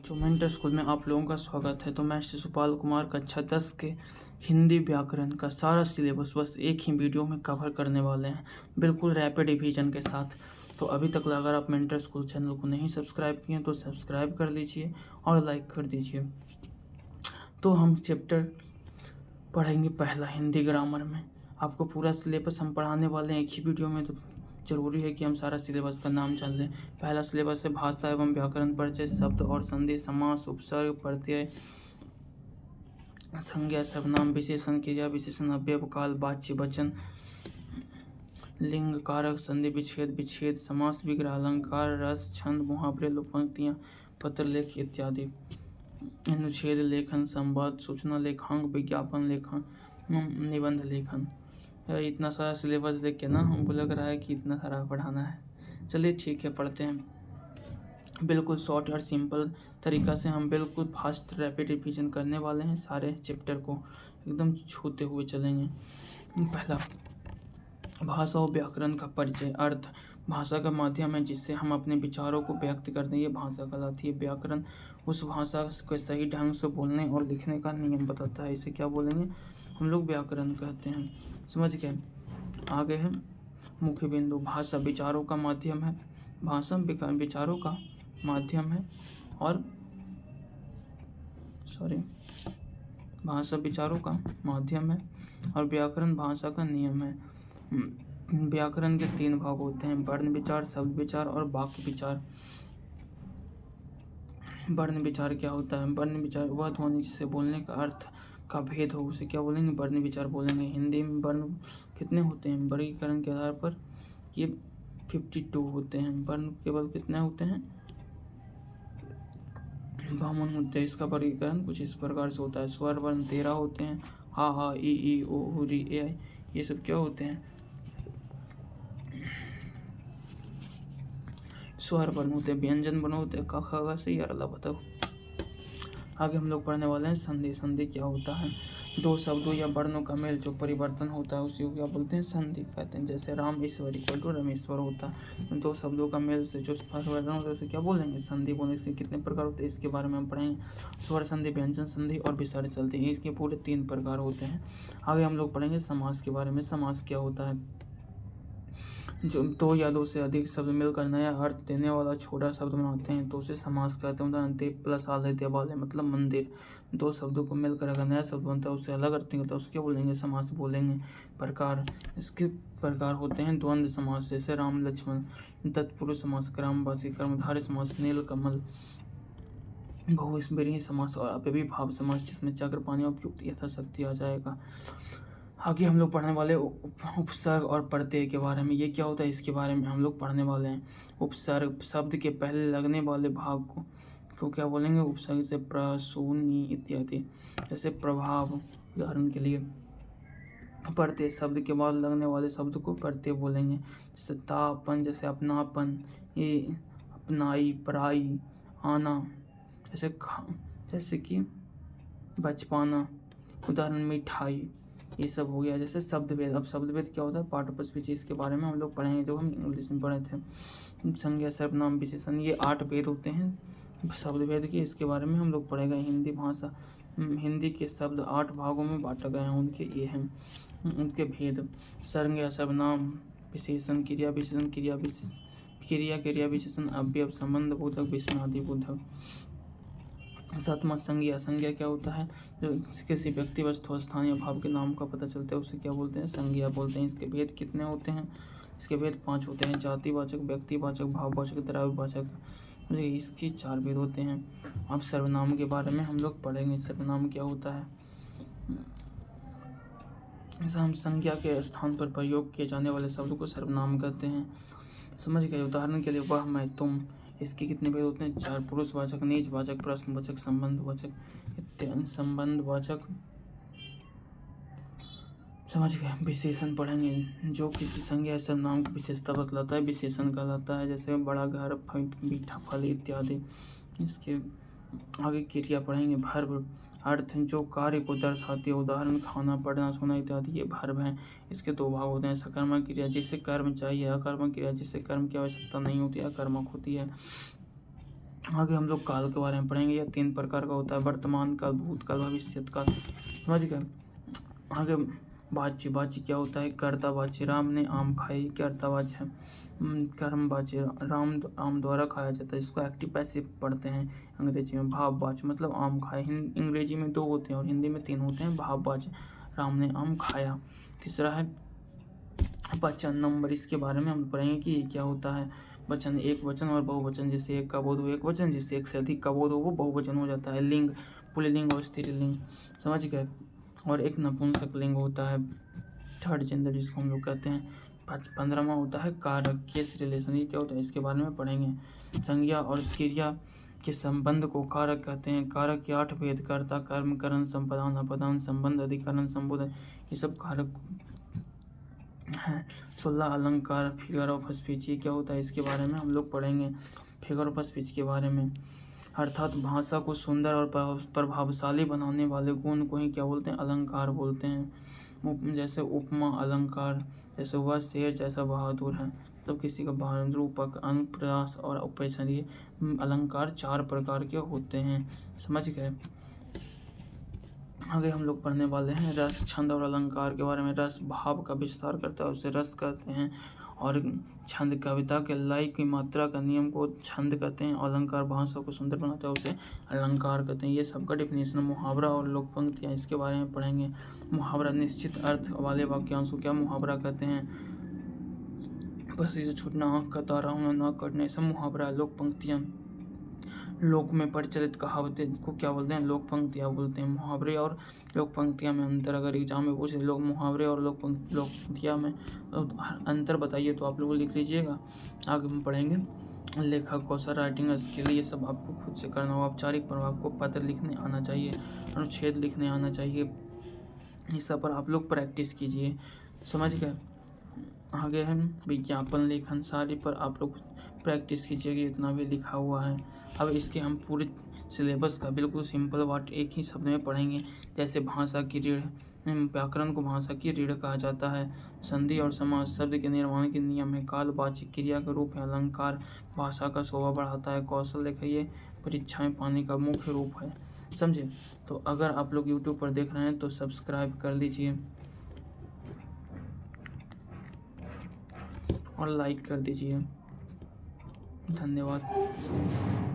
बच्चों, mentor school में आप लोगों का स्वागत है। तो मैं शिशुपाल कुमार कक्षा 10 के हिंदी व्याकरण का सारा सिलेबस बस एक ही वीडियो में कवर करने वाले हैं, बिल्कुल रैपिड रिवीजन के साथ। तो अभी तक अगर आप मेंटर स्कूल चैनल को नहीं सब्सक्राइब किए तो सब्सक्राइब कर लीजिए और लाइक कर दीजिए। तो हम चैप्टर पढ़ेंगे पहला, हिंदी ग्रामर में। आपको पूरा सिलेबस हम पढ़ाने वाले हैं एक ही वीडियो में, तो जरूरी है कि हम सारा सिलेबस का नाम जान लें। पहला सिलेबस है भाषा एवं व्याकरण परिचय, शब्द और संधि, समास, उपसर्ग, प्रत्यय, संज्ञा, सर्वनाम, विशेषण, क्रिया विशेषण, अव्यय, काल, वाच्य, वचन, लिंग, कारक, संधि, विच्छेद, विच्छेद, समास, विग्रह, अलंकार, रस, छंद, मुहावरे, लोक पंक्तियां, पत्रलेख इत्यादि, अनुच्छेद लेखन, संवाद, सूचना लेखांक, विज्ञापन लेखन, निबंध लेखन। इतना सारा सिलेबस देख के ना हमको लग रहा है कि इतना सारा पढ़ाना है। चलिए ठीक है, पढ़ते हैं। बिल्कुल शॉर्ट और सिंपल तरीका से हम बिल्कुल फास्ट रैपिड रिवीजन करने वाले हैं। सारे चैप्टर को एकदम छूते हुए चलेंगे। पहला, भाषा और व्याकरण का परिचय। अर्थ, भाषा का माध्यम है जिससे हम अपने विचारों को व्यक्त करते हैं, ये भाषा कहलाती है। व्याकरण उस भाषा को सही ढंग से बोलने और लिखने का नियम बताता है, इसे क्या बोलेंगे हम लोग, व्याकरण कहते हैं। समझ गए। आगे है मुख्य बिंदु। भाषा विचारों का माध्यम है, भाषा विचारों का माध्यम है और भाषा विचारों का माध्यम है और व्याकरण भाषा का नियम है। व्याकरण के 3 भाग होते हैं, वर्ण विचार, शब्द विचार और वाक्य विचार। वर्ण विचार क्या होता है? वर्ण विचार वह ध्वनि जिससे बोलने का अर्थ का भेद हो, उसे क्या बोलेंगे, वर्ण विचार बोलेंगे। हिंदी में वर्ण कितने होते हैं? वर्गीकरण के आधार पर ये 52 होते हैं। वर्ण केवल कितने होते हैं? 52 होते हैं। इसका वर्गीकरण कुछ इस प्रकार से होता है। स्वर वर्ण 13 होते हैं, हा, ई, ओ, री, ए, ये सब क्या होते हैं? स्वर वर्ण होते हैं। व्यंजन वर्ण होते हैं, क, ख, ग, से, य, ल, व। आगे हम लोग पढ़ने वाले हैं संधि। संधि क्या होता है? 2 शब्दों या वर्णों का मेल जो परिवर्तन होता है उसी को क्या बोलते हैं? संधि कहते हैं। जैसे राम ईश्वर इक्वल टू रमेश्वर होता है। 2 शब्दों का मेल से जो परिवर्तन होता है उसे क्या बोलेंगे? संधि बोलेंगे। इसके कितने प्रकार होते हैं इसके बारे में हम पढ़ेंगे। स्वर संधि, व्यंजन संधि और विसर्ग संधि, इसके पूरे 3 प्रकार होते हैं। आगे हम लोग पढ़ेंगे समास के बारे में। समास क्या होता है? जो 2 या 2 से अधिक शब्द मिलकर नया अर्थ देने वाला छोटा शब्द बनाते हैं तो उसे समास कहते हैं। उदाहरण, देव प्लस आलय, देवालय मतलब मंदिर। 2 शब्दों को मिलकर अगर नया शब्द बनता है उससे अलग अर्थ निकलता है, उसे क्या बोलेंगे? समास बोलेंगे। प्रकार, इसके प्रकार होते हैं द्वंद्व समास, जैसे राम लक्ष्मण, तत्पुरुष समास, ग्रामवासी, कर्मधारय समास, नील कमल, बहुस्वरीय समास और अव्ययीभाव समास, जिसमें चक्र पानी उपयुक्त यथाशक्ति आ जाएगा। आगे हम लोग पढ़ने वाले उपसर्ग और प्रत्यय के बारे में। ये क्या होता है इसके बारे में हम लोग पढ़ने वाले हैं। उपसर्ग, शब्द के पहले लगने वाले भाग को क्या बोलेंगे? उपसर्ग से प्र, सु, नी इत्यादि। जैसे प्रभाव, उदाहरण के लिए। प्रत्यय, शब्द के बाद लगने वाले शब्द को प्रत्यय बोलेंगे। जैसे तापन, जैसे अपनापन, ये अपनाई, पराई, आना, जैसे कि बचपाना, उदाहरण मिठाई, ये सब हो गया। जैसे शब्द भेद। अब शब्द भेद क्या होता है? पाठ्यपुस्तक इसके बारे में हम लोग पढ़ेंगे जो हम इंग्लिश में पढ़े थे। संज्ञा, सर्वनाम, विशेषण, ये 8 भेद होते हैं शब्द भेद के, इसके बारे में हम लोग पढ़ेंगे। हिंदी भाषा, हिंदी के शब्द 8 भागों में बांटा गया है, उनके ये हैं उनके भेद। संज्ञा, सर्वनाम, विशेषण, क्रिया विशेषण, क्रिया विशेषण, अव्यय, संबंध बोधक, विस्मयादि बोधक। 7वां संज्ञा। संज्ञा क्या होता है? जो किसी व्यक्ति, वस्तु, स्थान या भाव के नाम का पता चलता है उसे क्या बोलते हैं? संज्ञा बोलते हैं। इसके भेद कितने होते हैं? इसके भेद 5 होते हैं। जातिवाचक, व्यक्तिवाचक, भाववाचक, द्रव्यवाचक, इसकी 4 भेद होते हैं। अब सर्वनाम के बारे में हम लोग पढ़ेंगे। सर्वनाम क्या होता है? हम संज्ञा के स्थान पर प्रयोग किए जाने वाले शब्द को सर्वनाम कहते हैं। समझ गए। उदाहरण के लिए वह, मैं, तुम, इसके कितने भेद होते हैं? 4। पुरुषवाचक, निजवाचक, प्रश्नवाचक, संबंधवाचक इत्यादि। संबंधवाचक, समझ गए। विशेषण पढ़ेंगे जो किसी संज्ञा या सर्वनाम की विशेषता बतलाता है, विशेषण कहलाता है। जैसे बड़ा घर, मीठा फल इत्यादि। इसके आगे क्रिया पढ़ेंगे। वर्ब, अर्थ जो कार्य को दर्शाती है, उदाहरण खाना, पढ़ना, सोना इत्यादि, ये वर्ब हैं। इसके 2 भाग होते हैं। सकर्मक क्रिया जिसे कर्म चाहिए, अकर्मक क्रिया जिसे कर्म की आवश्यकता नहीं होती, अकर्मक होती है। आगे हम लोग काल के बारे में पढ़ेंगे। यह 3 प्रकार का होता है, वर्तमान काल, भूतकाल, भविष्यत काल। समझ गए। आगे वाच्य, वाच्य क्या होता है, कर्ता वाच्य। राम ने आम खाए, कर्ता वाच्य है। कर्म वाच्य, राम आम द्वारा खाया जाता है, इसको एक्टिव पैसिव पढ़ते हैं अंग्रेजी में। भाव वाच्य मतलब आम खाए, अंग्रेजी में 2 होते हैं और हिंदी में 3 होते हैं। भाव वाच्य, राम ने आम खाया। तीसरा है वचन, नंबर। इसके बारे में हम पढ़ेंगे कि ये क्या होता है। वचन, एक वचन और बहुवचन। जिससे एक का बोध हो एक वचन, जिससे एक से अधिक का बोध हो वो बहुवचन हो जाता है। लिंग, पुल्लिंग और स्त्रीलिंग। समझ गए। और एक नपुंसक लिंग होता है, थर्ड जेंडर जिसको हम लोग कहते हैं। 15वां होता है कारक, केस रिलेशन। ये क्या होता है इसके बारे में पढ़ेंगे। संज्ञा और क्रिया के संबंध को कारक कहते हैं। कारक के 8 भेद, कर्ता, कर्म, करण, संपदान, अपदान, संबंध, अधिकरण, संबोधन, ये सब कारक हैं। 16 अलंकार, फिगर ऑफ स्पीच। ये क्या होता है इसके बारे में हम लोग पढ़ेंगे, फिगर ऑफ स्पीच के बारे में। अर्थात भाषा को सुंदर और प्रभावशाली बनाने वाले गुण को ही क्या बोलते हैं, अलंकार बोलते हैं। जैसे उपमा अलंकार, जैसे वह शेर जैसा बहादुर है, मतलब किसी का बहादुर, रूपक, अनुप्रास और उपेक्षण। ये अलंकार 4 प्रकार के होते हैं। समझ गए। आगे हम लोग पढ़ने वाले हैं रस, छंद और अलंकार के बारे में। रस भाव का विस्तार करता है, उसे रस कहते हैं। और छंद कविता के लय की मात्रा का नियम को छंद कहते हैं। अलंकार भाषा को सुंदर बनाता है, उसे अलंकार कहते हैं। ये सबका डिफिनेशन। मुहावरा और लोक पंक्तियाँ, इसके बारे में पढ़ेंगे। मुहावरा, निश्चित अर्थ वाले वाक्यांश को क्या मुहावरा कहते हैं। बस इसे छूटना, आँख का तारा होना, ना कटना, सब मुहावरा। लोक पंक्तियाँ, लोक में प्रचलित कहावतें को क्या बोलते हैं, लोक पंक्तियाँ बोलते हैं। मुहावरे और लोक पंक्तियाँ में अंतर अगर एग्जाम में पूछे, लोग मुहावरे और लोक पंक्तियाँ में अंतर बताइए तो आप लोग लिख लीजिएगा। आगे हम पढ़ेंगे लेखक कौशल, राइटिंग स्किल। ये सब आपको खुद से करना हो। औपचारिक पर आपको पत्र लिखने आना चाहिए, अनुच्छेद लिखने आना चाहिए। इस सब पर आप लोग प्रैक्टिस कीजिए। समझ गए। आगे है विज्ञापन लेखन, सारे पर आप लोग प्रैक्टिस कीजिएगा, इतना भी लिखा हुआ है। अब इसके हम पूरे सिलेबस का बिल्कुल सिंपल वाट एक ही शब्द में पढ़ेंगे। जैसे भाषा की रीढ़, व्याकरण को भाषा की रीढ़ कहा जाता है। संधि और समास शब्द के निर्माण के नियम है। काल वाच्य क्रिया का रूप है। अलंकार भाषा का शोभा बढ़ाता है। कौशल लेखन ये परीक्षाएं पाने का मुख्य रूप है। समझे। तो अगर आप लोग यूट्यूब पर देख रहे हैं तो सब्सक्राइब कर लीजिए और लाइक कर दीजिए। धन्यवाद।